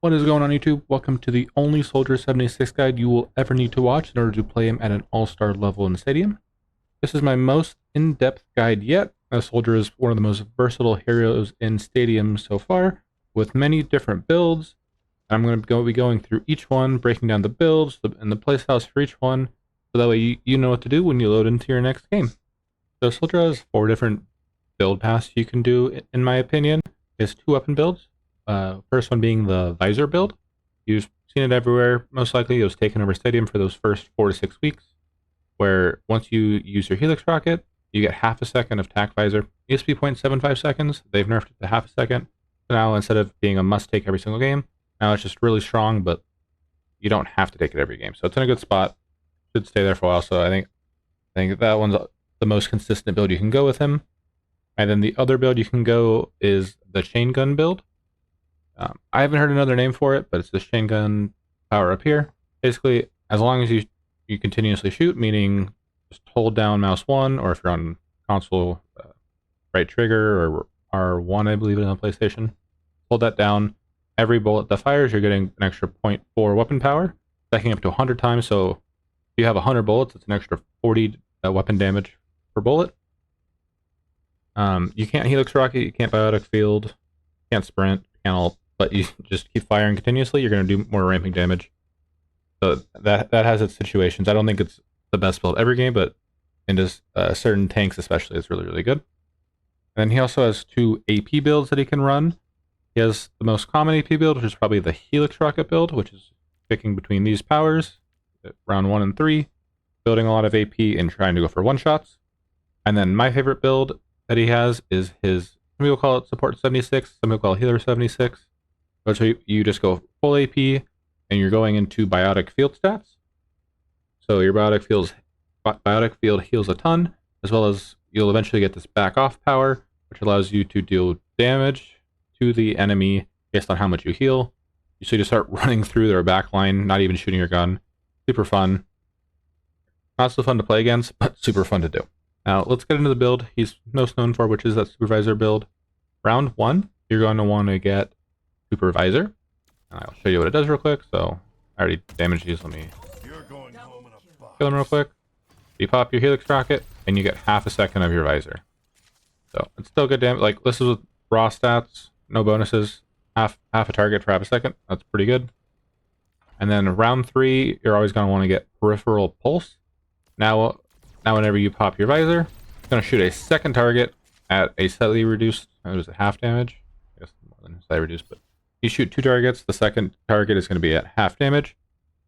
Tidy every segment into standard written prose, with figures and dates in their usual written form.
What is going on YouTube? Welcome to the only Soldier 76 guide you will ever need to watch in order to play him at an all-star level in Stadium. This is my most in-depth guide yet, as Soldier is one of the most versatile heroes in Stadium so far, with many different builds. I'm going to be going through each one, breaking down the builds and the playstyles for each one, so that way you know what to do when you load into your next game. So Soldier has 4 different build paths you can do, in my opinion. Is 2 weapon builds. First one being the Visor build. You've seen it everywhere. Most likely it was taken over Stadium for those first 4 to 6 weeks, where once you use your Helix rocket, you get half a second of Tac Visor. It used to be 0.75 seconds. They've nerfed it to half a second. So now instead of being a must take every single game, now it's just really strong, but you don't have to take it every game. So it's in a good spot. Should stay there for a while. So I think that one's the most consistent build you can go with him. And then the other build you can go is the Chaingun Build. I haven't heard another name for it, but it's the Chaingun power up here. Basically, as long as you continuously shoot, meaning just hold down mouse 1, or if you're on console, right trigger, or R1, I believe it is on PlayStation. Hold that down. Every bullet that fires, you're getting an extra 0.4 weapon power, stacking up to 100 times. So if you have 100 bullets, it's an extra 40 weapon damage per bullet. You can't Helix rocket, you can't biotic field, can't sprint, can't ult, but you just keep firing continuously, you're going to do more ramping damage. So that has its situations. I don't think it's the best build every game, but in just certain tanks especially, it's really, really good. And then he also has 2 AP builds that he can run. He has the most common AP build, which is probably the Helix rocket build, which is picking between these powers, round 1 and 3, building a lot of AP and trying to go for one-shots. And then my favorite build that he has is his, some people call it support 76, some people call it healer 76. So you just go full AP and you're going into biotic field stats. So your biotic field heals a ton, as well as you'll eventually get this back off power, which allows you to deal damage to the enemy based on how much you heal. So you just start running through their back line, not even shooting your gun. Super fun. Not so fun to play against, but super fun to do. Now let's get into the build he's most known for, which is that Supervisor build. Round 1, you're going to want to get Supervisor. I'll show you what it does real quick. So I already damaged these. Let me kill them real quick. You pop your Helix rocket and you get half a second of your visor. So it's still good damage. Like, this is with raw stats, no bonuses, half a target for half a second. That's pretty good. And then round 3, you're always going to want to get Peripheral Pulse. Now whenever you pop your visor, it's going to shoot a second target at a slightly reduced, it was half damage. I guess more than slightly reduced, but you shoot 2 targets, the second target is going to be at half damage.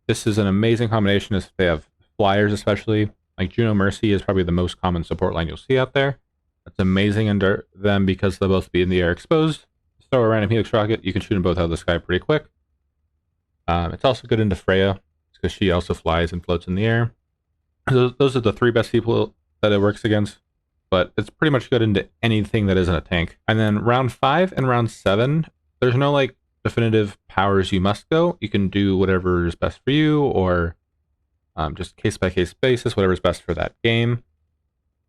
This is an amazing combination if they have flyers, especially. Like Juno Mercy is probably the most common support line you'll see out there. That's amazing under them because they'll both be in the air exposed. Just throw a random Helix rocket, you can shoot them both out of the sky pretty quick. It's also good into Freya, because she also flies and floats in the air. Those are the 3 best people that it works against, but it's pretty much good into anything that isn't a tank. And then round 5 and round 7, there's no like definitive powers you must go. You can do whatever is best for you, or just case by case basis, whatever's best for that game.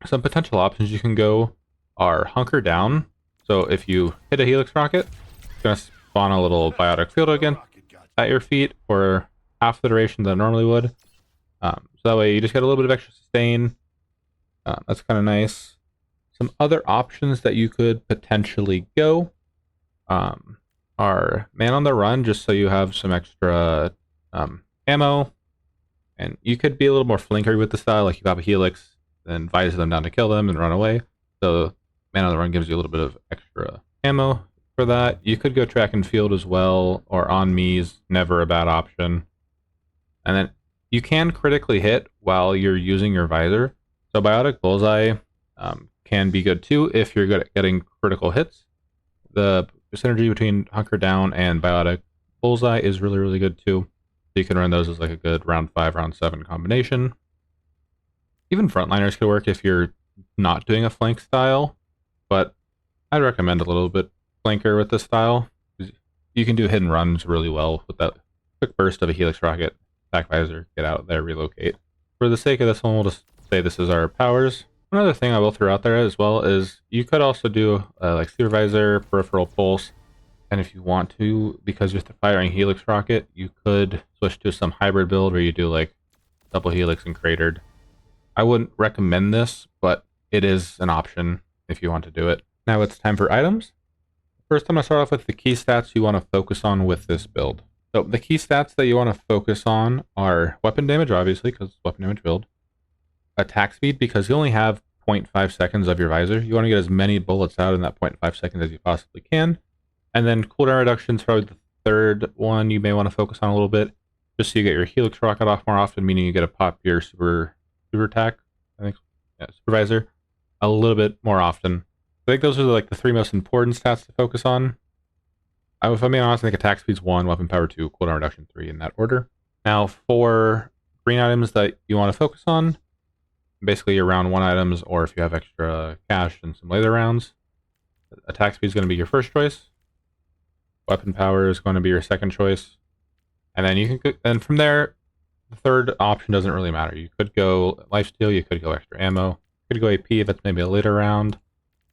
Some potential options you can go are Hunker Down. So if you hit a Helix rocket, it's going to spawn a little biotic field again at your feet for half the duration that it normally would. So that way you just get a little bit of extra sustain. That's kind of nice. Some other options that you could potentially go are Man on the Run, just so you have some extra ammo. And you could be a little more flinkery with the style, like you pop a Helix, then visor them down to kill them and run away. So Man on the Run gives you a little bit of extra ammo for that. You could go Track and Field as well, or On Me's never a bad option. And then you can critically hit while you're using your visor. So Biotic Bullseye can be good too if you're good at getting critical hits. The synergy between Hunker Down and Biotic Bullseye is really, really good too. So you can run those as like a good round 5, round 7 combination. Even frontliners could work if you're not doing a flank style, but I'd recommend a little bit flanker with this style. You can do hidden runs really well with that quick burst of a Helix rocket, Tac Visor, get out there, relocate. For the sake of this one, we'll just say this is our powers. Another thing I will throw out there as well is you could also do like Supervisor, Peripheral Pulse, And if you want to, because you're firing Helix rocket, you could switch to some hybrid build where you do like double Helix and cratered. I wouldn't recommend this, but it is an option if you want to do it. Now it's time for items. First, I'm going to start off with the key stats you want to focus on with this build. So the key stats that you want to focus on are weapon damage, obviously, because it's weapon damage build. Attack speed, because you only have 0.5 seconds of your visor. You want to get as many bullets out in that 0.5 seconds as you possibly can. And then cooldown reduction is probably the third one you may want to focus on a little bit, just so you get your Helix rocket off more often, meaning you get to pop your super attack, I think, yeah, supervisor, a little bit more often. I think those are like the three most important stats to focus on. If I'm being honest, I think attack speed's 1, weapon power 2, cooldown reduction 3 in that order. Now for green items that you want to focus on, basically your round 1 items, or if you have extra cash and some laser rounds, attack speed is going to be your first choice. Weapon power is going to be your second choice. And then you can, and from there, the third option doesn't really matter. You could go lifesteal, you could go extra ammo, you could go AP if it's maybe a later round.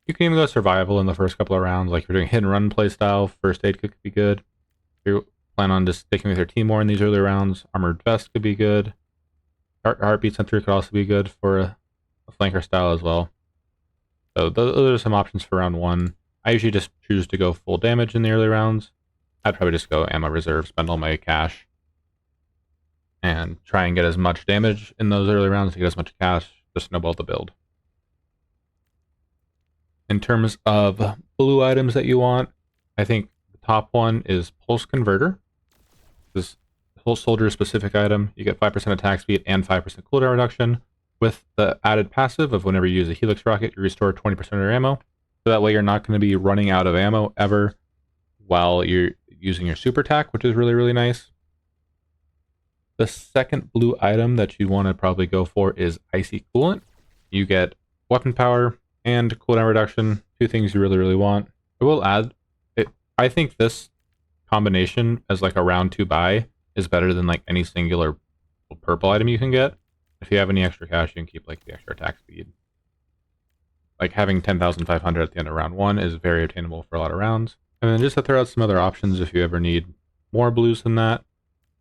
You can even go survival in the first couple of rounds, like if you're doing hit and run playstyle, first aid could be good. If you plan on just sticking with your team more in these early rounds, armored vest could be good. Heartbeat sensor could also be good for a flanker style as well. So those are some options for round 1. I usually just choose to go full damage in the early rounds. I'd probably just go ammo reserve, spend all my cash, and try and get as much damage in those early rounds to get as much cash to snowball the build. In terms of blue items that you want, I think the top one is Pulse Converter. This whole soldier specific item. You get 5% attack speed and 5% cooldown reduction with the added passive of whenever you use a Helix rocket, you restore 20% of your ammo. So that way you're not going to be running out of ammo ever while you're using your super attack, which is really, really nice. The second blue item that you want to probably go for is Icy Coolant. You get weapon power and cooldown reduction, 2 things you really, really want. I will add, I think this combination as like a round 2 buy is better than like any singular purple item you can get. If you have any extra cash, you can keep like the extra attack speed. Like having 10,500 at the end of round 1 is very attainable for a lot of rounds. And then just to throw out some other options if you ever need more blues than that,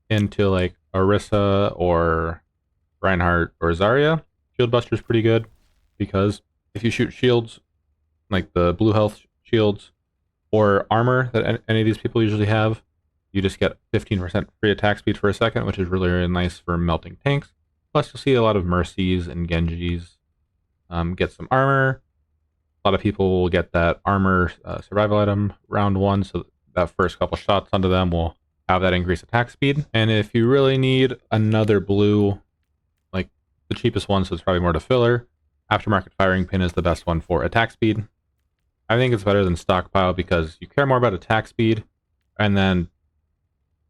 into like Orisa or Reinhardt or Zarya. Shield Buster is pretty good because if you shoot shields, like the blue health shields or armor that any of these people usually have, you just get 15% free attack speed for a second, which is really, really nice for melting tanks. Plus you'll see a lot of Mercies and Genjis get some armor. A lot of people will get that armor survival item round 1, so that first couple shots onto them will have that increased attack speed. And if you really need another blue, like the cheapest one, so it's probably more to filler, Aftermarket Firing Pin is the best one for attack speed. I think it's better than Stockpile because you care more about attack speed, and then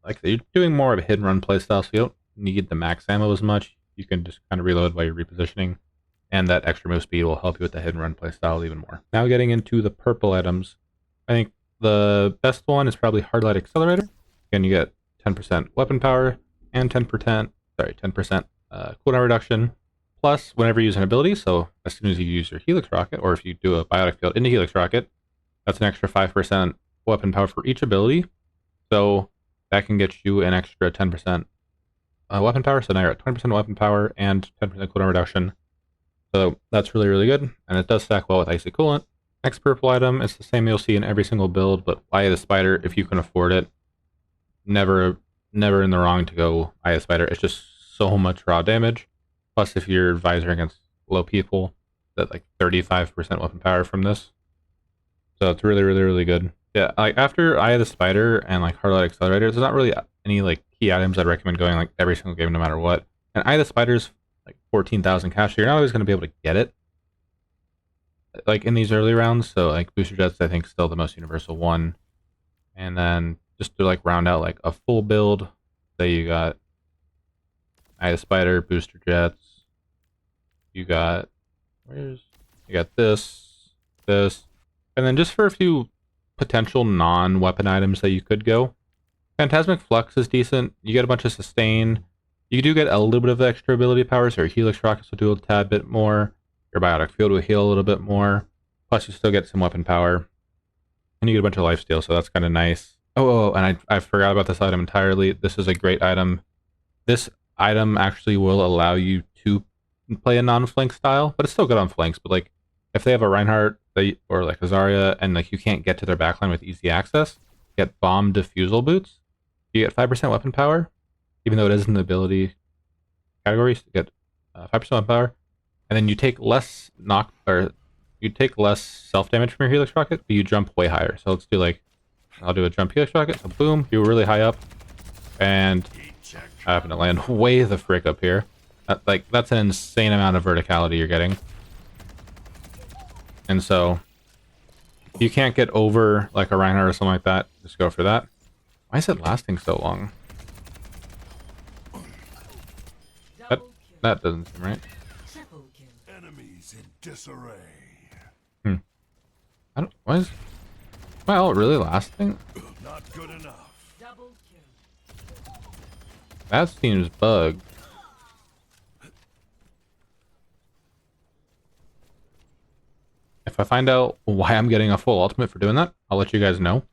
like you're doing more of a hit and run playstyle, so you don't need the max ammo as much. You can just kind of reload while you're repositioning, and that extra move speed will help you with the hit and run playstyle even more. Now getting into the purple items, I think the best one is probably Hard Light Accelerator. Again, you get 10% weapon power and 10% cooldown reduction. Plus, whenever you use an ability, so as soon as you use your Helix rocket, or if you do a biotic field into Helix rocket, that's an extra 5% weapon power for each ability. So that can get you an extra 10% weapon power. So now you're at 20% weapon power and 10% cooldown reduction. So that's really, really good. And it does stack well with Icy Coolant. Next purple item, it's the same you'll see in every single build, but Eye the Spider, if you can afford it, never in the wrong to go Eye the Spider. It's just so much raw damage. Plus, if you're visor against low people, that like 35% weapon power from this. So it's really, really, really good. Yeah, like after Eye of the Spider and like Hard Light Accelerator, there's not really any like key items I'd recommend going like every single game no matter what. And Eye of the Spider's like 14,000 cash, so you're not always going to be able to get it like in these early rounds. So like Booster Jets, I think, still the most universal one. And then just to like round out like a full build, say you got Eye of the Spider, Booster Jets. You got this, and then just for a few potential non-weapon items that you could go, Phantasmic Flux is decent. You get a bunch of sustain. You do get a little bit of extra ability power, so your Helix rockets will do a tad bit more. Your Biotic Field will heal a little bit more. Plus, you still get some weapon power. And you get a bunch of lifesteal, so that's kind of nice. Oh, and I forgot about this item entirely. This is a great item. This item actually will allow you to play a non-flank style, but it's still good on flanks. But like, if they have a Reinhardt or like a Zarya, and like you can't get to their backline with easy access, get bomb defusal boots. You get 5% weapon power, even though it isn't the ability category. So you get 5% weapon power, and then you take less self damage from your Helix rocket, but you jump way higher. So let's do like, I'll do a jump Helix rocket. So boom, you're really high up, and I happen to land way the frick up here. That's an insane amount of verticality you're getting. And so if you can't get over like a Reinhardt or something like that, just go for that. Why is it lasting so long? That doesn't seem right. Enemies in disarray. Why is my ult really lasting? Not good enough. That seems bugged. If I find out why I'm getting a full ultimate for doing that, I'll let you guys know.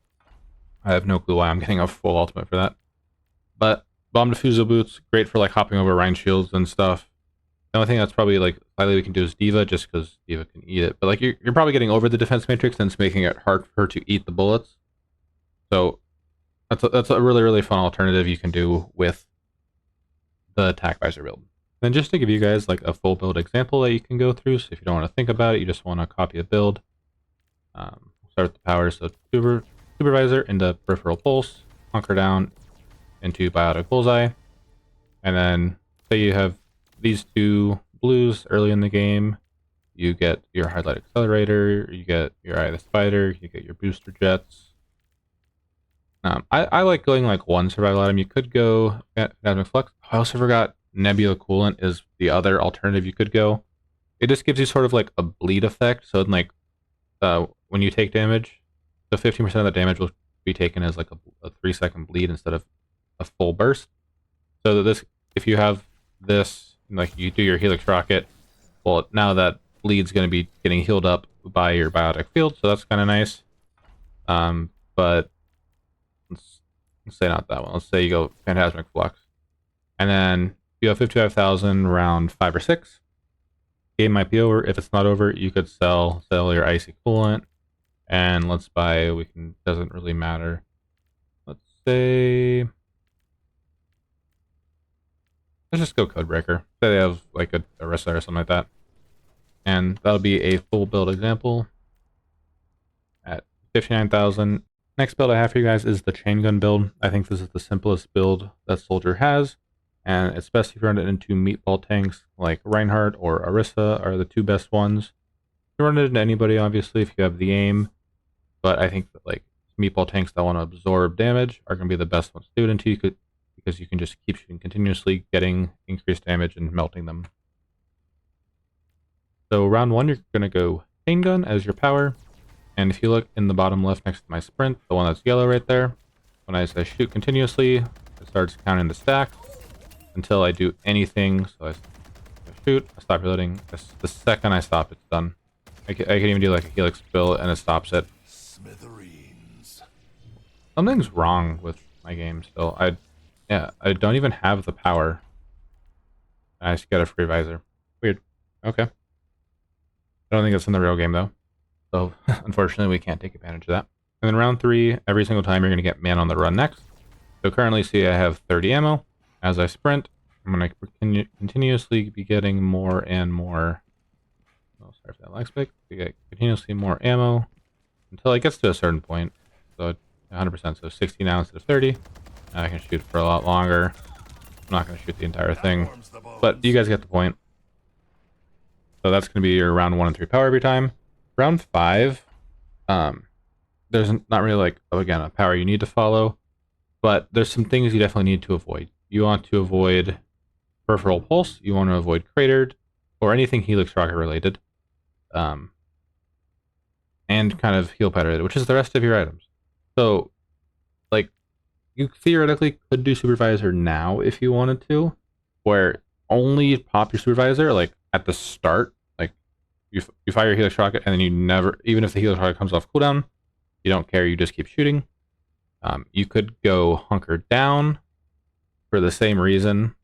I have no clue why I'm getting a full ultimate for that. But bomb defusal boots, great for like hopping over Rhine shields and stuff. The only thing that's probably like slightly we can do is D.Va, just because D.Va can eat it. But like you're probably getting over the defense matrix, and it's making it hard for her to eat the bullets. So that's a really, really fun alternative you can do with the Tac Visor build. Then just to give you guys like a full build example that you can go through, so if you don't want to think about it, you just want to copy a build. Start with the power, so Supervisor into Peripheral Pulse, Hunker Down into Biotic Bullseye, and then say you have these two blues early in the game, you get your Highlight Accelerator, you get your Eye of the Spider, you get your Booster Jets. I like going like one survival item. You could go Phantasmic Flux. I also forgot Nebula Coolant is the other alternative you could go. It just gives you sort of like a bleed effect. So like when you take damage, so 15% of the damage will be taken as like a 3-second bleed instead of a full burst. So that this, if you have this, like you do your Helix rocket, well now that bleed's going to be getting healed up by your biotic field, so that's kind of nice. But let's say not that one. Let's say you go Phantasmic Flux, and then you have 55,000 round 5 or 6. Game might be over. If it's not over, you could sell your Icy Coolant, and let's buy. Doesn't really matter. Let's say. Let's just go Codebreaker. Say they have like a Orisa or something like that. And that'll be a full build example at 59,000. Next build I have for you guys is the Chaingun build. I think this is the simplest build that Soldier has. And it's best if you run it into meatball tanks like Reinhardt or Orisa are the two best ones. You run it into anybody, obviously, if you have the aim. But I think that like meatball tanks that want to absorb damage are going to be the best ones to do it into. Because you can just keep shooting continuously, getting increased damage and melting them. So round 1, you're going to go Chaingun as your power. And if you look in the bottom left next to my sprint, the one that's yellow right there, when I say shoot continuously, it starts counting the stack until I do anything. So I shoot, I stop reloading. The second I stop, it's done. I can even do like a Helix build and it stops it. Smithereens. Something's wrong with my game still. I don't even have the power. I just get a free visor. Weird. Okay. I don't think it's in the real game though. So unfortunately we can't take advantage of that. And then round 3, every single time you're going to get Man on the Run next. So currently see I have 30 ammo. As I sprint, I'm going to continuously be getting more and more. Oh, sorry for that lag spike. We get continuously more ammo until it gets to a certain point. So 100%, so 60 now instead of 30. Now I can shoot for a lot longer. I'm not going to shoot the entire thing, but you guys get the point. So that's going to be your round 1 and 3 power every time. Round 5, there's not really like, again, a power you need to follow, but there's some things you definitely need to avoid. You want to avoid Peripheral Pulse, you want to avoid Cratered, or anything Helix Rocket related, and kind of Heal Pad related, which is the rest of your items. So, like, you theoretically could do Supervisor now if you wanted to, where only pop your Supervisor, like, at the start. You fire your Helix Rocket, and then you never, even if the Helix Rocket comes off cooldown, You don't care, you just keep shooting. You could go hunker down for the same reason.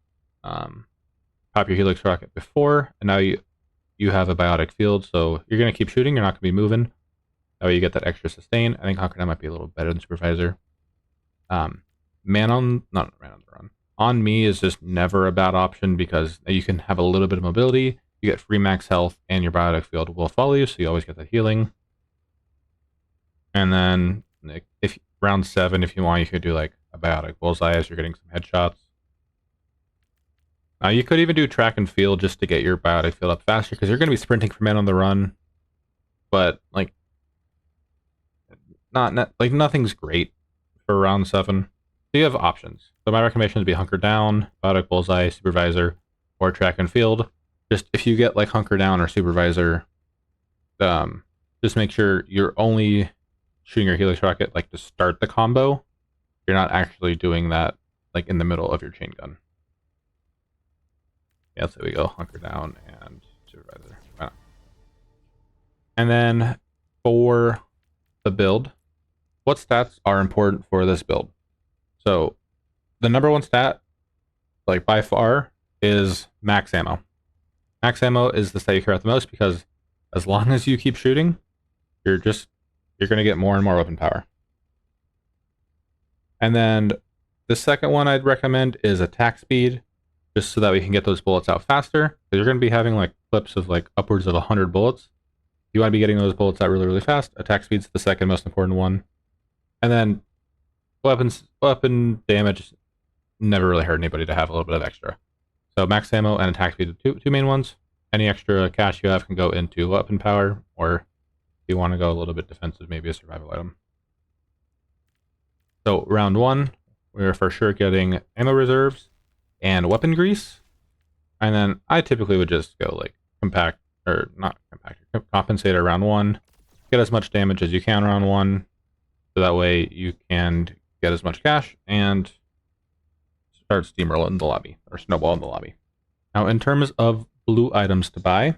Pop your Helix rocket before, and now you have a biotic field, so you're going to keep shooting, you're not going to be moving. That way you get that extra sustain. I think hunker down might be a little better than supervisor. Not man on the run. On me is just never a bad option because you can have a little bit of mobility, you get free max health, and your biotic field will follow you, so you always get that healing. And then if round 7, if you want, you could do like a biotic bullseye as you're getting some headshots. You could even do track and field just to get your biotic field up faster because you're going to be sprinting for man on the run. But like, like nothing's great for round 7. So you have options. So my recommendation would be hunker down, biotic bullseye, supervisor, or track and field. Just if you get like hunker down or supervisor, just make sure you're only shooting your Helix rocket like to start the combo. You're not actually doing that like in the middle of your chain gun. Yeah, so we go hunker down and supervisor. And then for the build, what stats are important for this build? So the number one stat, like by far, is max ammo. Max ammo is the stat you care about the most because as long as you keep shooting, you're going to get more and more weapon power. And then the second one I'd recommend is attack speed, just so that we can get those bullets out faster. Because you're going to be having like clips of like upwards of 100 bullets. You want to be getting those bullets out really, really fast. Attack speed's the second most important one. And then weapon damage never really hurt anybody to have a little bit of extra. So max ammo and attack speed are the two main ones. Any extra cash you have can go into weapon power, or if you want to go a little bit defensive, maybe a survival item. So round 1, we're for sure getting ammo reserves and weapon grease. And then I typically would just go like compensator round 1. Get as much damage as you can round 1. So that way you can get as much cash and start steamrolling the lobby, or snowball in the lobby. Now in terms of blue items to buy,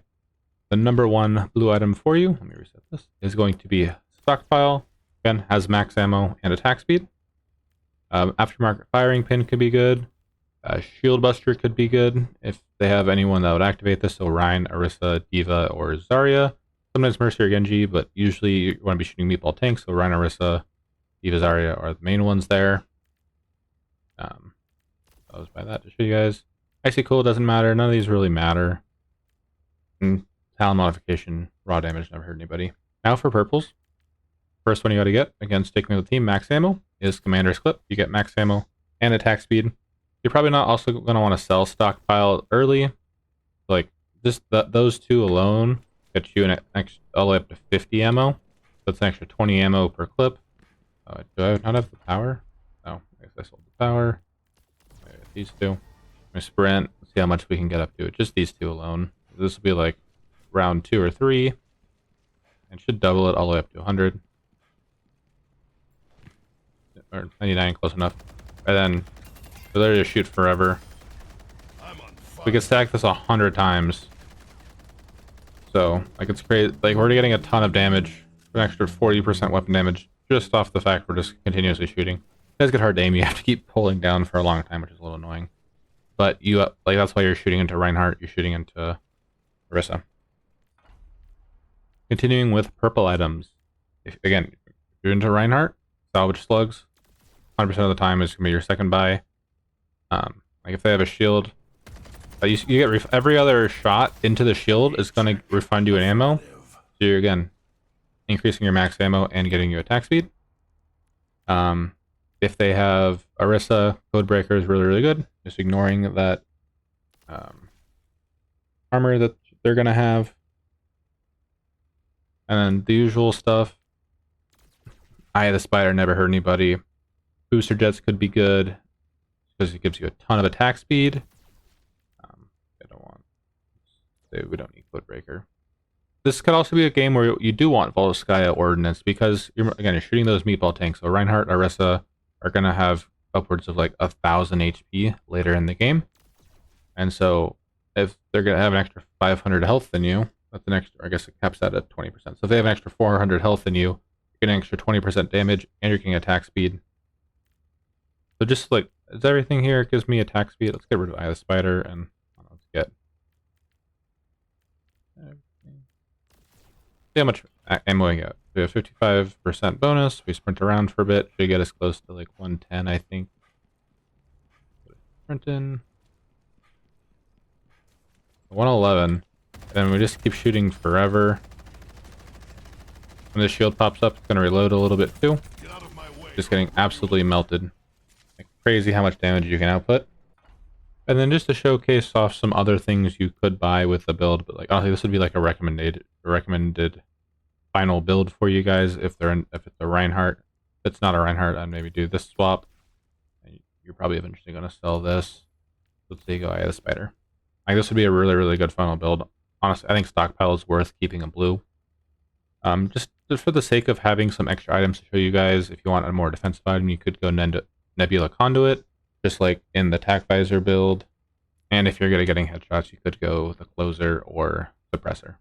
the number 1 blue item for you, let me reset this, is going to be stockpile. Again, has max ammo and attack speed. Aftermarket firing pin could be good. Shield buster could be good if they have anyone that would activate this. So Ryan, Orisa, Diva, or Zarya. Sometimes Mercy or Genji, but usually you want to be shooting meatball tanks. So Ryan, Orisa, Diva, Zarya are the main ones there. I was by that to show you guys. Icy Cool doesn't matter. None of these really matter. And talent modification, raw damage, never hurt anybody. Now for purples. First one you got to get, again, sticking with the team, max ammo, is Commander's Clip. You get max ammo and attack speed. You're probably not also going to want to sell stockpile early. Like, just those two alone get you an extra, all the way up to 50 ammo. That's an extra 20 ammo per clip. Do I not have the power? No, I guess I sold the power. These two. I'm going to sprint, see how much we can get up to. Just these two alone. This will be like round 2 or 3. And should double it all the way up to 100. Or 99, close enough. And then so there you shoot forever. We could stack this 100 times. So like it's crazy. Like we're getting a ton of damage, an extra 40% weapon damage just off the fact we're just continuously shooting. It does get hard to aim. You have to keep pulling down for a long time, which is a little annoying. But you like that's why you're shooting into Reinhardt. You're shooting into Orisa. Continuing with purple items. Again, if you're into Reinhardt, salvage slugs, 100% of the time is gonna be your second buy. Like if they have a shield, you get every other shot into the shield is going to refund you an ammo. So you're again increasing your max ammo and getting you attack speed. If they have Orisa, Codebreaker is really, really good. Just ignoring that armor that they're going to have. And then the usual stuff. Eye of the Spider never hurt anybody. Booster Jets could be good because it gives you a ton of attack speed. We don't need Codebreaker. This could also be a game where you do want Volskaya Ordnance because you're shooting those meatball tanks. So Reinhardt, Orisa are going to have upwards of like 1,000 HP later in the game. And so if they're going to have an extra 500 health than you, that's an extra, I guess it caps that at 20%. So if they have an extra 400 health than you, getting extra 20% damage, and you're getting attack speed. So just like, is everything here gives me attack speed? Let's get rid of Eye of the Spider, and let's get everything. See how much ammo we got. We have 55% bonus. We sprint around for a bit. Should get us close to like 110, I think. Sprint in. 111. And we just keep shooting forever. When the shield pops up, it's going to reload a little bit too. Get out of my way. Just getting absolutely melted. Like crazy how much damage you can output. And then just to showcase off some other things you could buy with the build, but like honestly, this would be like a recommended final build for you guys if it's a Reinhardt. If it's not a Reinhardt, I'd maybe do this swap. And you're probably eventually going to sell this. Let's say go Eye of the Spider. Like this would be a really good final build. Honestly, I think stockpile is worth keeping a blue. Just for the sake of having some extra items to show you guys, if you want a more defensive item, you could go Nebula Conduit, just like in the Tac Visor build. And if you're good at getting headshots, you could go the Closer or Suppressor.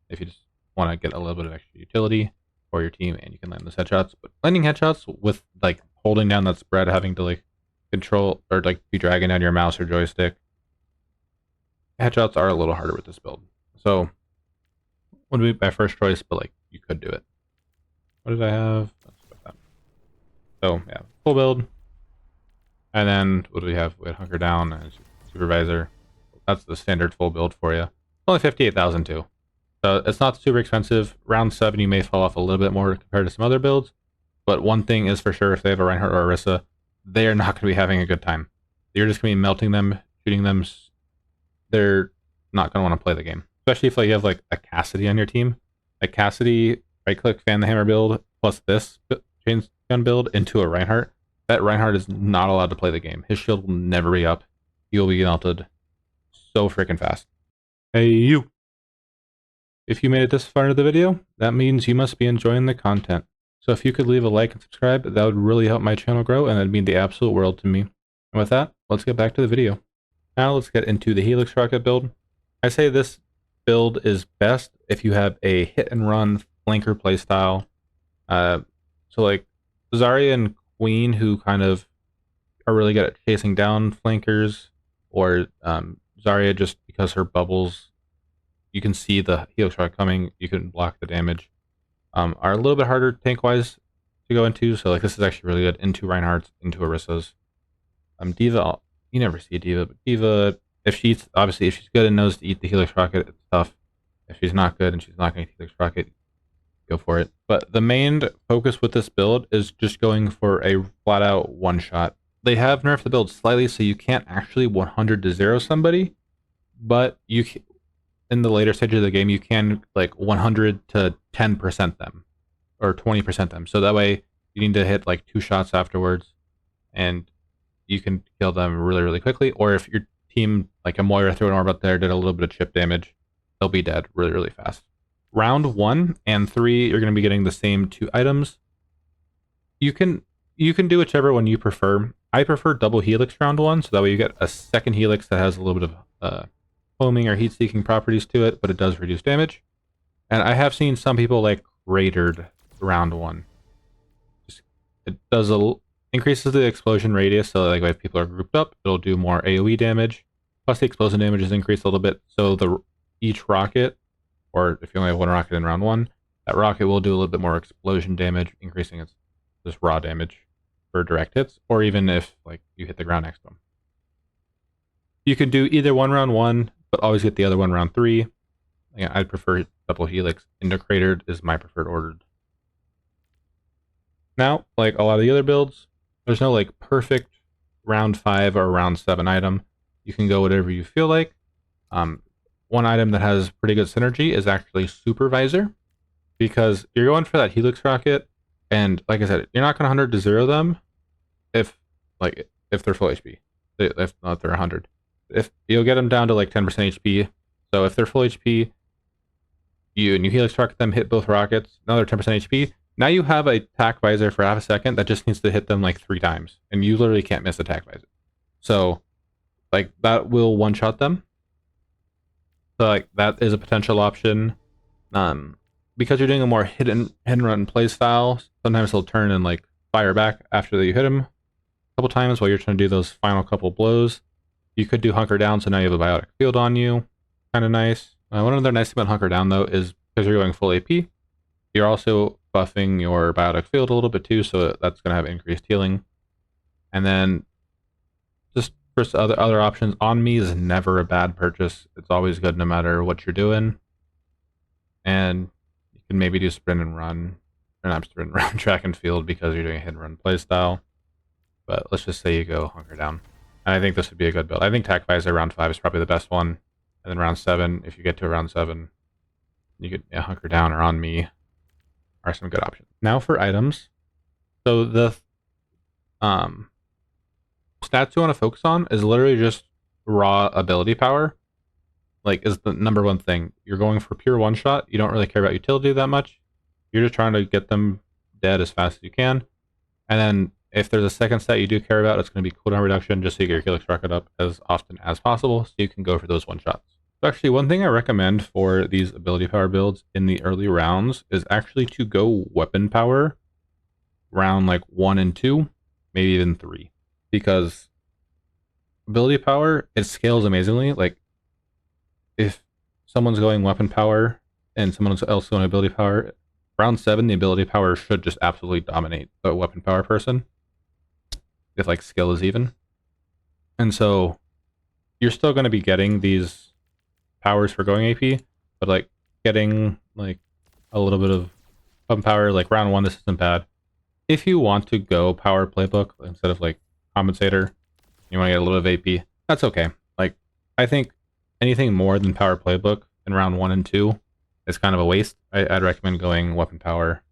If you just want to get a little bit of extra utility for your team, and you can land those headshots. But landing headshots with like holding down that spread, having to like control or like be dragging down your mouse or joystick, headshots are a little harder with this build. So would be my first choice, but like you could do it. What did I have? Let's go with that. So yeah, full build. And then what do we have? We had Hunker Down and Supervisor. That's the standard full build for you. Only 58,000 too. So it's not super expensive. Round 7 you may fall off a little bit more compared to some other builds. But one thing is for sure, if they have a Reinhardt or Orisa, they are not going to be having a good time. You're just going to be melting them, shooting them. They're not going to want to play the game. Especially if like, you have like a Cassidy on your team. Like Cassidy, right click, fan the hammer build, plus this Chaingun build into a Reinhardt. That Reinhardt is not allowed to play the game. His shield will never be up. He will be melted so freaking fast. Hey you! If you made it this far into the video, that means you must be enjoying the content. So if you could leave a like and subscribe, that would really help my channel grow, and it'd mean the absolute world to me. And with that, let's get back to the video. Now let's get into the Helix rocket build. I say this build is best if you have a hit and run flanker playstyle. So like Zarya and Queen, who kind of are really good at chasing down flankers, or Zarya just because her bubbles, you can see the Helix rocket coming, you can block the damage, are a little bit harder tank wise to go into. So like this is actually really good into Reinhardt's, into Orissa's. Diva, you never see a Diva, but Diva, if she's good and knows to eat the Helix rocket, it's tough. If she's not good and she's not going to Helix rocket, go for it. But the main focus with this build is just going for a flat out one shot. They have nerfed the build slightly, so you can't actually 100 to 0 somebody, but you can, in the later stages of the game, you can like 100 to 10% them or 20% them. So that way you need to hit like 2 shots afterwards and you can kill them really quickly. Or if your team, like a Moira threw an orb up there, did a little bit of chip damage, they'll be dead really fast. Round 1 and 3, you're going to be getting the same 2 items. You can do whichever one you prefer. I prefer double Helix round 1, so that way you get a second Helix that has a little bit of foaming or heat-seeking properties to it, but it does reduce damage. And I have seen some people like cratered round 1. It does increases the explosion radius, so like if people are grouped up, it'll do more AoE damage. Plus the explosion damage is increased a little bit, so each rocket, or if you only have one rocket in round 1, that rocket will do a little bit more explosion damage, increasing its just raw damage for direct hits, or even if like you hit the ground next to them. You can do either one round 1, but always get the other one round 3. Again, I'd prefer double Helix. Into cratered is my preferred ordered. Now, like a lot of the other builds, there's no like perfect round 5 or round 7 item. You can go whatever you feel like. One item that has pretty good synergy is actually Supervisor, because you're going for that Helix rocket, and like I said, you're not going to 100 to 0 them if they're full HP. If not, they're 100. If you'll get them down to like 10% HP. So if they're full HP, you Helix rocket them, hit both rockets, now they're 10% HP. Now you have a Tac Visor for half a second that just needs to hit them like 3 times, and you literally can't miss a Tac Visor. So like that will one-shot them. So like that is a potential option. because you're doing a more hit and run play style, sometimes he'll turn and like fire back after you hit him a couple times while you're trying to do those final couple blows. You could do hunker down, so now you have a biotic field on you. Kind of nice. One other nice thing about hunker down though is because you're going full AP, you're also buffing your biotic field a little bit too, so that's going to have increased healing. And then just for other options, on me is never a bad purchase. It's always good no matter what you're doing. And you can maybe do sprint and run, or not sprint and run, track and field because you're doing a hit and run play style. But let's just say you go hunker down. And I think this would be a good build. I think Tac Visor round 5 is probably the best one. And then round 7, if you get to round 7, you could hunker down or on me are some good options. Now for items. So the stats you want to focus on is literally just raw ability power. Like, is the number one thing. You're going for pure one shot. You don't really care about utility that much. You're just trying to get them dead as fast as you can. And then if there's a second stat you do care about, it's going to be cooldown reduction, just so you get your Helix rocket up as often as possible, so you can go for those one shots. So actually, one thing I recommend for these ability power builds in the early rounds is actually to go weapon power round like 1 and 2, maybe even 3. Because ability power, it scales amazingly. Like, if someone's going weapon power and someone else going ability power, round 7, the ability power should just absolutely dominate the weapon power person, if like skill is even. And so you're still going to be getting these powers for going AP, but like getting like a little bit of weapon power, like round 1, this isn't bad. If you want to go power playbook instead of like compensator, you want to get a little bit of AP, that's okay. Like, I think anything more than power playbook in round 1 and 2 is kind of a waste. I'd recommend going weapon power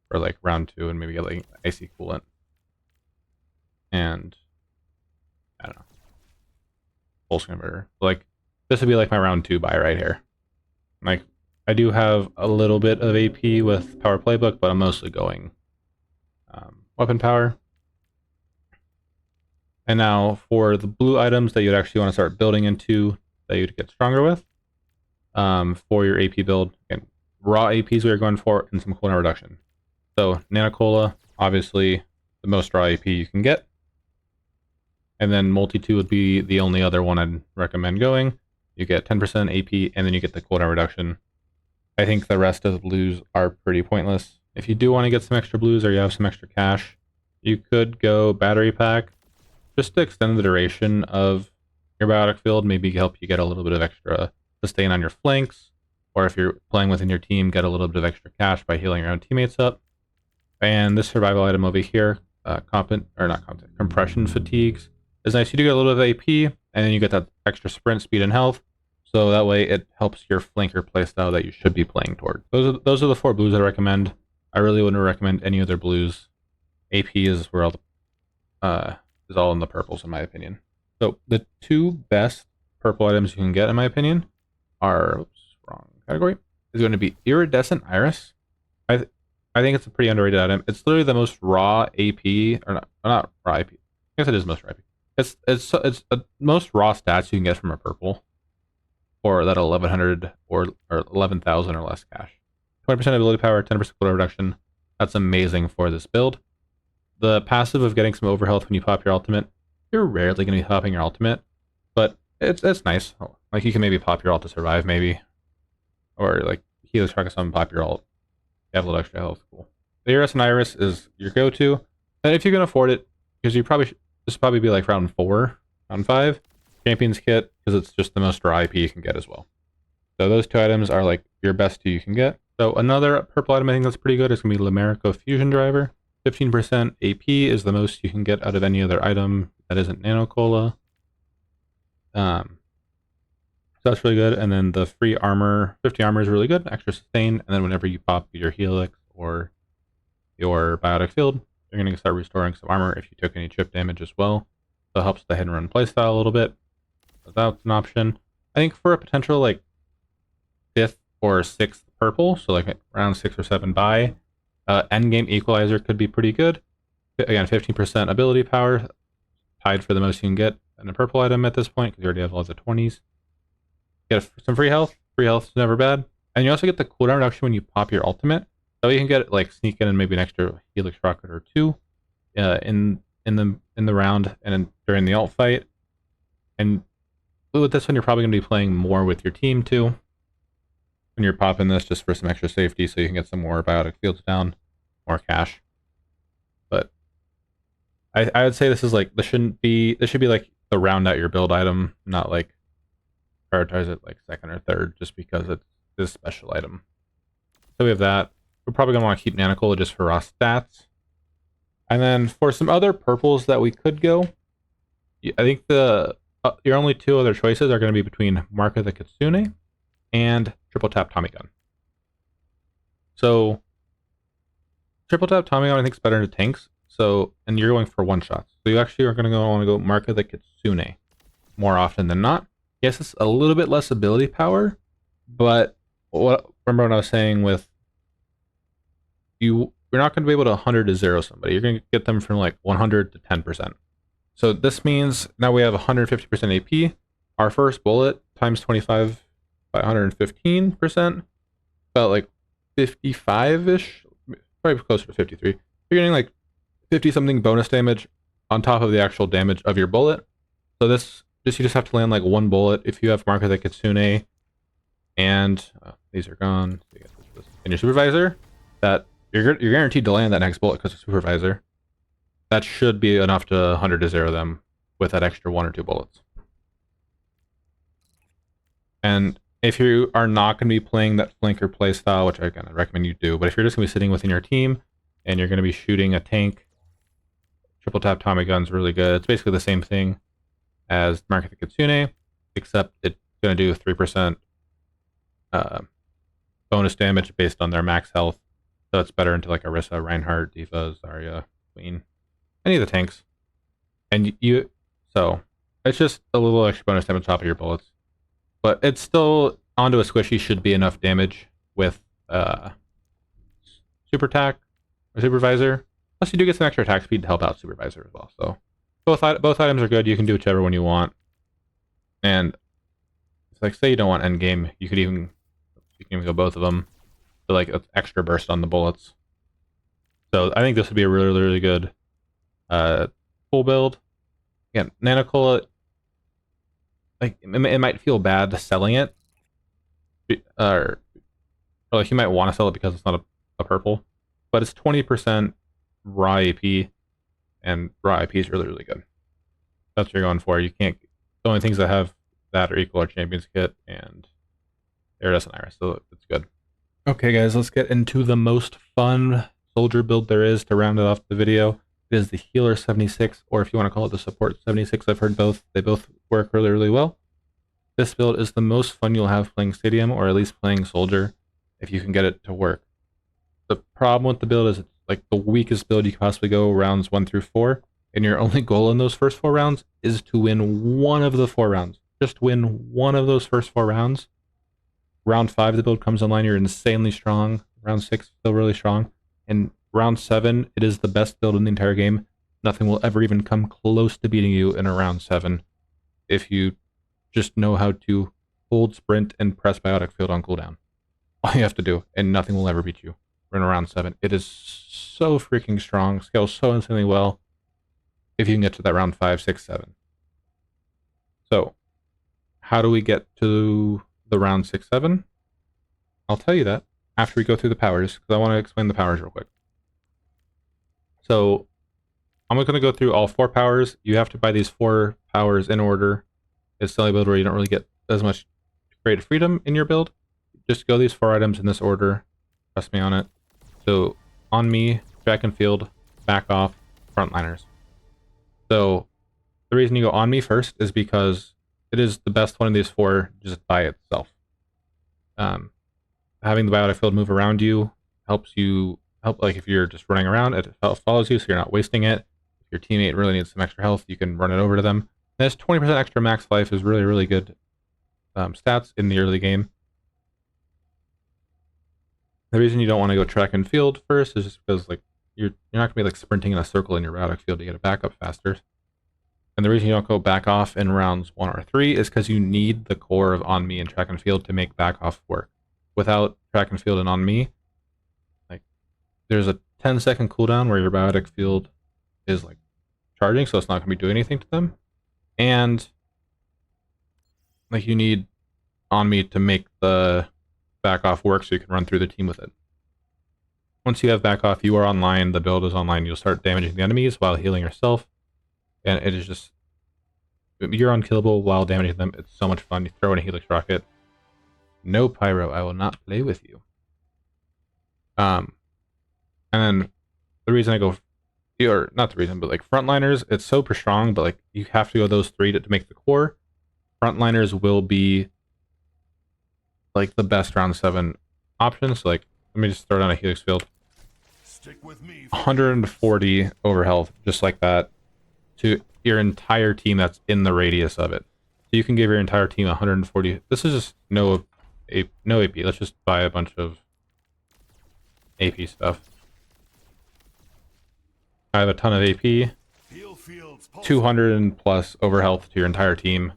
for like round 2 and maybe get like icy coolant. And I don't know, pulse converter. Like, this would be like my round 2 buy right here. Like, I do have a little bit of AP with power playbook, but I'm mostly going weapon power. And now for the blue items that you'd actually want to start building into, that you'd get stronger with, for your AP build, again, raw APs we are going for, and some cooldown reduction. So Nano Cola, obviously the most raw AP you can get. And then Multi 2 would be the only other one I'd recommend going. You get 10% AP, and then you get the cooldown reduction. I think the rest of the blues are pretty pointless. If you do want to get some extra blues or you have some extra cash, you could go battery pack, just to extend the duration of your biotic field, maybe help you get a little bit of extra sustain on your flanks, or if you're playing within your team, get a little bit of extra cash by healing your own teammates up. And this survival item over here, compression fatigues, is nice. You do get a little bit of AP, and then you get that extra sprint, speed, and health. So that way it helps your flanker playstyle that you should be playing toward. Those are the 4 blues I recommend. I really wouldn't recommend any other blues. AP is where all the is all in the purples, in my opinion. So the 2 best purple items you can get, in my opinion, are, wrong category, is going to be Iridescent Iris. I think it's a pretty underrated item. It's literally the most raw AP, or not raw AP. I guess it is most raw AP. It's the most raw stats you can get from a purple for that 1100 or 11,000 or less cash. 20% ability power, 10% cooldown reduction. That's amazing for this build. The passive of getting some overhealth when you pop your ultimate, you're rarely going to be popping your ultimate, but it's nice. Like, you can maybe pop your ult to survive, maybe. Or like Helix rocket summon, pop your ult. You have a little extra health, cool. The Iridescent Iris is your go-to. And if you can afford it, because you probably this would probably be like round 4, round 5. Champions Kit, because it's just the most raw IP you can get as well. So those 2 items are like your best 2 you can get. So another purple item I think that's pretty good is going to be Limerico Fusion Driver. 15% AP is the most you can get out of any other item that isn't Nano Cola. So that's really good. And then the free armor, 50 armor is really good, extra sustain. And then whenever you pop your Helix or your biotic field, you're going to start restoring some armor if you took any chip damage as well. So it helps the hit and run playstyle a little bit. So that's an option. I think for a potential like 5th or 6th purple, so like around 6 or 7 buy, endgame equalizer could be pretty good. Again, 15% ability power, tied for the most you can get in a purple item at this point, because you already have all the 20s. Get some free health. Free health is never bad. And you also get the cooldown reduction when you pop your ultimate. So you can get like sneak in and maybe an extra Helix rocket or two in the round and during the ult fight. And with this one, you're probably going to be playing more with your team too. When you're popping this just for some extra safety, so you can get some more biotic fields down, more cash. But I would say this is like this should be like the round out your build item, not like prioritize it like second or third just because it's this special item. So we have that. We're probably gonna want to keep Nanocola just for raw stats. And then for some other purples that we could go, I think your only two other choices are going to be between Mark of the Kitsune and Triple Tap Tommy Gun. So Triple Tap Tommy Gun I think is better into tanks. So, and you're going for one shots. So you actually are going to want to go Mark of the Kitsune more often than not. Yes, it's a little bit less ability power, but remember what I was saying with you're not going to be able to 100 to 0 somebody. You're going to get them from like 100 to 10%. So this means now we have 150% AP. Our first bullet times 25 by 115%, about like 55-ish, probably closer to 53. You're getting like 50 something bonus damage on top of the actual damage of your bullet. So you just have to land like one bullet if you have Mark of the Kitsune, and these are gone. So you get this in your supervisor. That you're guaranteed to land that next bullet because of supervisor. That should be enough to 100 to 0 them with that extra 1 or 2 bullets. And if you are not going to be playing that flanker playstyle, which I recommend you do, but if you're just going to be sitting within your team and you're going to be shooting a tank, Triple Tap Tommy Gun's really good. It's basically the same thing as Mark of the Kitsune, except it's going to do 3% bonus damage based on their max health. So it's better into like Orisa, Reinhardt, Diva, Zarya, Queen, any of the tanks. And so it's just a little extra bonus damage on top of your bullets. But it's still, onto a squishy should be enough damage with Super Tac or Supervisor. Plus you do get some extra attack speed to help out Supervisor as well. So both items are good. You can do whichever one you want. And it's like, say you don't want endgame, you can even go both of them. So like extra burst on the bullets. So I think this would be a really, really good full build. Again, Nanocola, like it might feel bad selling it, or like you might want to sell it because it's not a purple, but it's 20% raw AP, and raw AP is really, really good. That's what you're going for. You can't. The only things that have that are equal are Champions Kit and Iridescent Iris, so it's good. Okay, guys, let's get into the most fun soldier build there is to round it off the video. It is the Healer 76, or if you want to call it the Support 76. I've heard both. They both work really, really well. This build is the most fun you'll have playing Stadium, or at least playing Soldier, if you can get it to work. The problem with the build is it's like the weakest build you can possibly go rounds 1 through 4, and your only goal in those first 4 rounds is to win one of the 4 rounds. Just win one of those first 4 rounds. Round 5, the build comes online, you're insanely strong. Round 6, still really strong. And round 7, it is the best build in the entire game. Nothing will ever even come close to beating you in a round 7 if you just know how to hold, sprint, and press biotic field on cooldown. All you have to do, and nothing will ever beat you. We're in a round 7. It is so freaking strong, scales so insanely well if you can get to that round 5, 6, 7. So, how do we get to the round 6, 7? I'll tell you that after we go through the powers, because I want to explain the powers real quick. So, I'm going to go through all 4 powers. You have to buy these 4 powers in order. It's still a build where you don't really get as much creative freedom in your build. Just go these 4 items in this order. Trust me on it. So, on me, track and field, back off, frontliners. So, the reason you go on me first is because it is the best one of these 4 just by itself. Having the biotic field move around you helps like if you're just running around, it follows you so you're not wasting it. If your teammate really needs some extra health, you can run it over to them. And this 20% extra max life is really, really good stats in the early game. The reason you don't want to go track and field first is just because like you're not going to be like sprinting in a circle in your biotic field to get it back up faster. And the reason you don't go back off in rounds 1 or 3 is because you need the core of on me and track and field to make back off work. without track and field and on me, like there's a 10-second cooldown where your biotic field is like charging, so it's not going to be doing anything to them. And like you need on me to make the back off work so you can run through the team with it. Once you have back off, you are online, the build is online, you'll start damaging the enemies while healing yourself. And it is just, you're unkillable while damaging them. It's so much fun. You throw in a Helix rocket. No pyro, I will not play with you. And then the reason I go, or not the reason, but like frontliners, it's super strong, but like you have to go those three to make the core. Frontliners will be like the best round 7 options. So like, let me just throw down a Helix field. Stick with me. 140 over health, just like that, to your entire team that's in the radius of it. So you can give your entire team 140. This is just no AP. Let's just buy a bunch of AP stuff. I have a ton of AP. 200 and plus over health to your entire team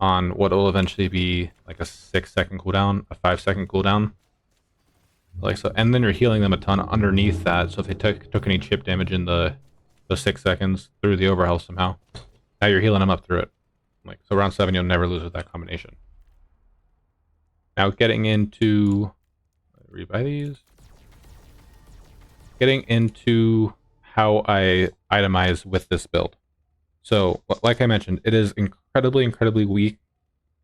on what will eventually be like a 6-second cooldown, a 5-second cooldown. Like so, and then you're healing them a ton underneath that. So if they took any chip damage in those 6 seconds through the overhealth somehow, now you're healing them up through it. Like so, round 7 you'll never lose with that combination. Now getting into rebuy these. Getting into how I itemize with this build. So like I mentioned, it is incredibly weak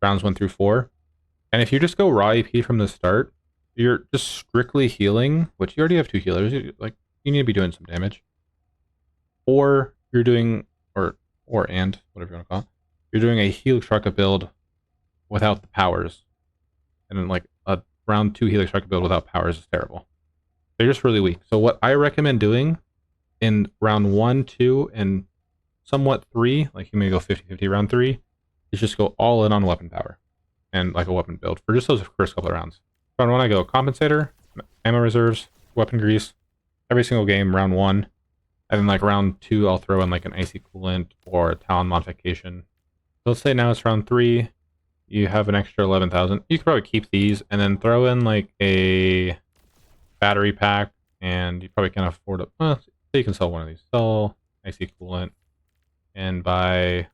rounds 1 through 4, and if you just go raw AP from the start, you're just strictly healing, which you already have 2 healers. You need to be doing some damage, or you're doing or whatever you want to call it. You're doing a Helix rocket build without the powers, and then like a round 2 Helix rocket build without powers is terrible. They're just really weak. So what I recommend doing in round 1, 2, and somewhat 3, like you may go 50-50 round 3, is just go all in on weapon power and like a weapon build for just those first couple of rounds. Round 1 I go compensator, ammo reserves, weapon grease, every single game round 1, and then like round 2 I'll throw in like an icy coolant or a talon modification. So let's say now it's round 3, you have an extra 11,000. You could probably keep these and then throw in like a battery pack, and you probably can't afford it. Well, so you can sell one of these. Sell icy coolant and buy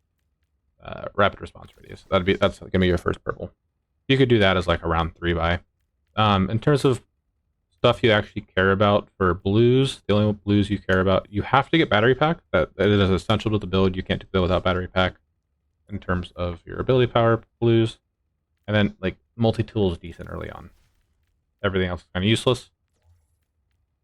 rapid response radius. That's gonna be your first purple. You could do that as like a round 3 buy. In terms of stuff you actually care about for blues, the only blues you care about, you have to get battery pack. That is essential to the build. You can't do the build without battery pack in terms of your ability power blues. And then like multi-tool is decent early on. Everything else is kind of useless.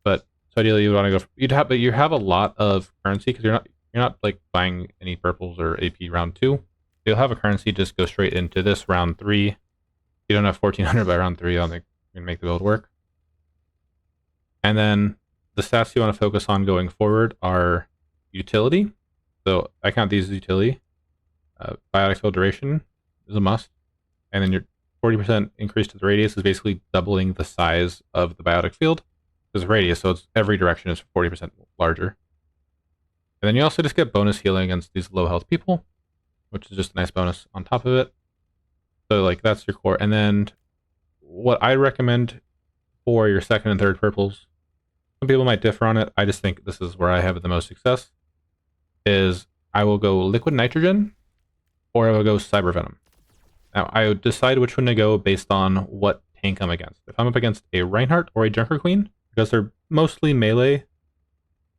But so ideally you would want to go but you have a lot of currency because you're not like buying any purples or AP round 2. You'll have a currency just go straight into this round 3. If you don't have 1400 by round 3, I don't think you're gonna make the build work. And then the stats you want to focus on going forward are utility. So I count these as utility. Biotic field duration is a must. And then your 40% increase to the radius is basically doubling the size of the biotic field. There's a radius, so it's every direction is 40% larger. And then you also just get bonus healing against these low health people, which is just a nice bonus on top of it. So like that's your core. And then what I recommend for your second and third purples, some people might differ on it. I just think this is where I have the most success, is I will go liquid nitrogen or I will go cyber venom. Now I would decide which one to go based on what tank I'm against. If I'm up against a Reinhardt or a Junker Queen, because they're mostly melee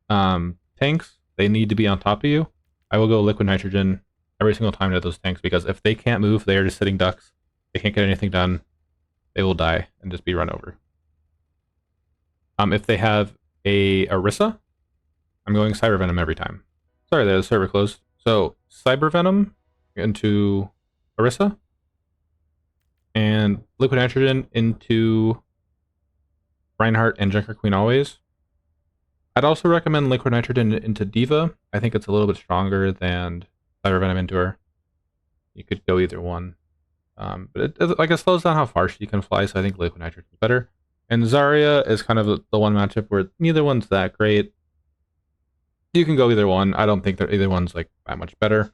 tanks, they need to be on top of you, I will go liquid nitrogen every single time to those tanks, because if they can't move, they are just sitting ducks. They can't get anything done. They will die and just be run over. If they have a Orisa, I'm going Cyber Venom every time. Sorry, the server closed. So Cyber Venom into Orisa, and liquid nitrogen into Reinhardt and Junker Queen always. I'd also recommend liquid nitrogen into Diva. I think it's a little bit stronger than Cyber Venom into her. You could go either one. But it slows down how far she can fly, so I think liquid nitrogen is better. And Zarya is kind of the one matchup where neither one's that great. You can go either one. I don't think that either one's like that much better.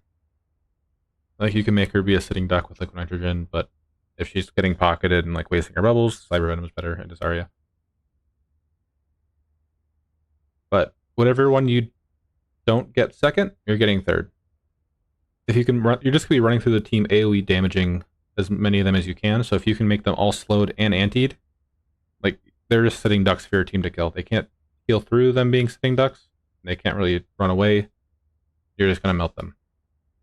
Like you can make her be a sitting duck with liquid nitrogen, but if she's getting pocketed and like wasting her bubbles, Cyber Venom is better into Zarya. But whatever one you don't get second, you're getting third. If you can run, you're just gonna be running through the team AoE damaging as many of them as you can. So if you can make them all slowed and antied, like they're just sitting ducks for your team to kill. They can't heal through them being sitting ducks. They can't really run away. You're just gonna melt them.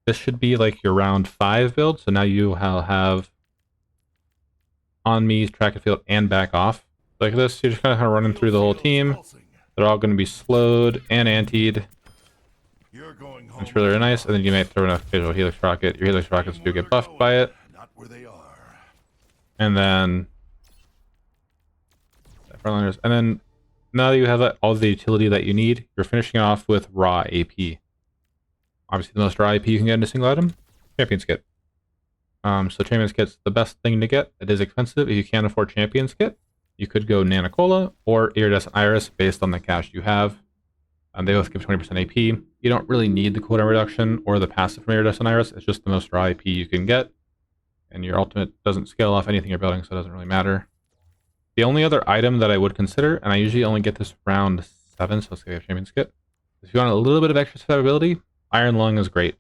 This should be like your round 5 build. So now you have on me, track and field, and back off. Like this, you're just kind of running through the whole team. They're all going to be slowed and antied. It's really, really nice. And then you may throw in a visual Helix rocket. Your Helix rockets do get buffed by it. And then now that you have all the utility that you need, you're finishing off with raw AP. Obviously, the most raw AP you can get in a single item, Champion's Kit. So Champion's Kit's the best thing to get. It is expensive. If you can't afford Champion's Kit, you could go Nanacola or Iridescent Iris based on the cash you have. They both give 20% AP. You don't really need the cooldown reduction or the passive from Iridescent Iris. It's just the most raw AP you can get. And your ultimate doesn't scale off anything you're building, so it doesn't really matter. The only other item that I would consider, and I usually only get this round 7, so let's say we have Champion's Kit. If you want a little bit of extra survivability, Iron Lung is great.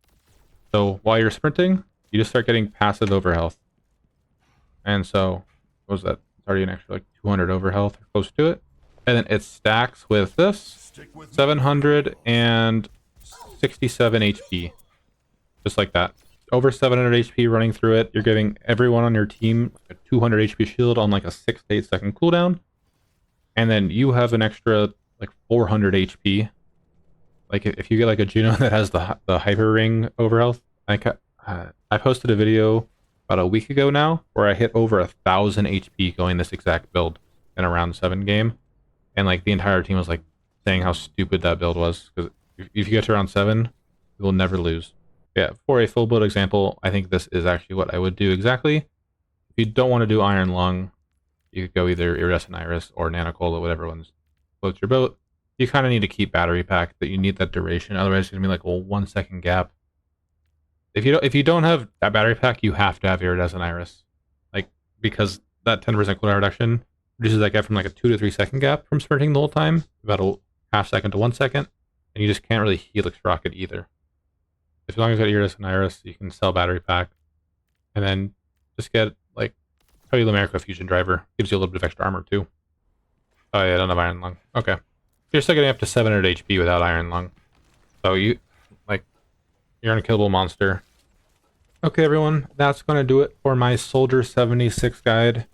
So while you're sprinting, you just start getting passive overhealth. And so, what was that? It's already an extra like 200 overhealth or close to it. And then it stacks with this 767 HP. Just like that. Over 700 HP running through it. You're giving everyone on your team a 200 HP shield on like a 6 to 8 second cooldown. And then you have an extra like 400 HP. Like if you get like a Juno that has the hyper ring overhealth. I posted a video about a week ago now where I hit over 1,000 HP going this exact build in a round 7 game. And like the entire team was like saying how stupid that build was. Because if you get to round 7, you will never lose. Yeah, for a full build example, I think this is actually what I would do exactly. If you don't want to do Iron Lung, you could go either Iridescent Iris or Nanacola, whatever one's floats your boat. You kind of need to keep battery pack, that you need that duration. Otherwise, it's gonna be like a 1 second gap. If you don't have that battery pack, you have to have Iridescent Iris, like because that 10% cooldown reduction reduces that gap from like a 2 to 3 second gap from sprinting the whole time, about a half second to 1 second, and you just can't really Helix rocket either. As long as you got Iridescent Iris, you can sell battery pack, and then just get like America Fusion Driver. Gives you a little bit of extra armor too. Oh yeah, I don't have Iron Lung. Okay, you're still getting up to 700 HP without Iron Lung, so you're an unkillable monster. Okay, everyone, that's going to do it for my Soldier 76 guide.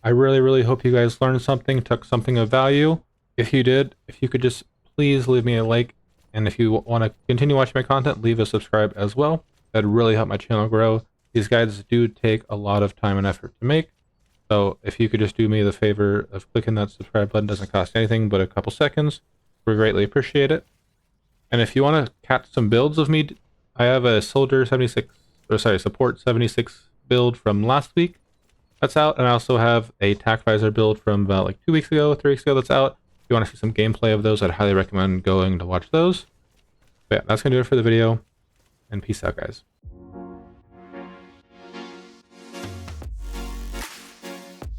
I really, really hope you guys learned something, took something of value. If you did, if you could just please leave me a like, and if you want to continue watching my content, leave a subscribe as well. That'd really help my channel grow. These guides do take a lot of time and effort to make, so if you could just do me the favor of clicking that subscribe button, doesn't cost anything but a couple seconds, we greatly appreciate it. And if you want to catch some builds of me, I have a Soldier 76, Support 76 build from last week that's out, and I also have a Tac Visor build from about like 2 weeks ago, 3 weeks ago that's out. If you want to see some gameplay of those, I'd highly recommend going to watch those. But yeah, that's going to do it for the video, and peace out, guys.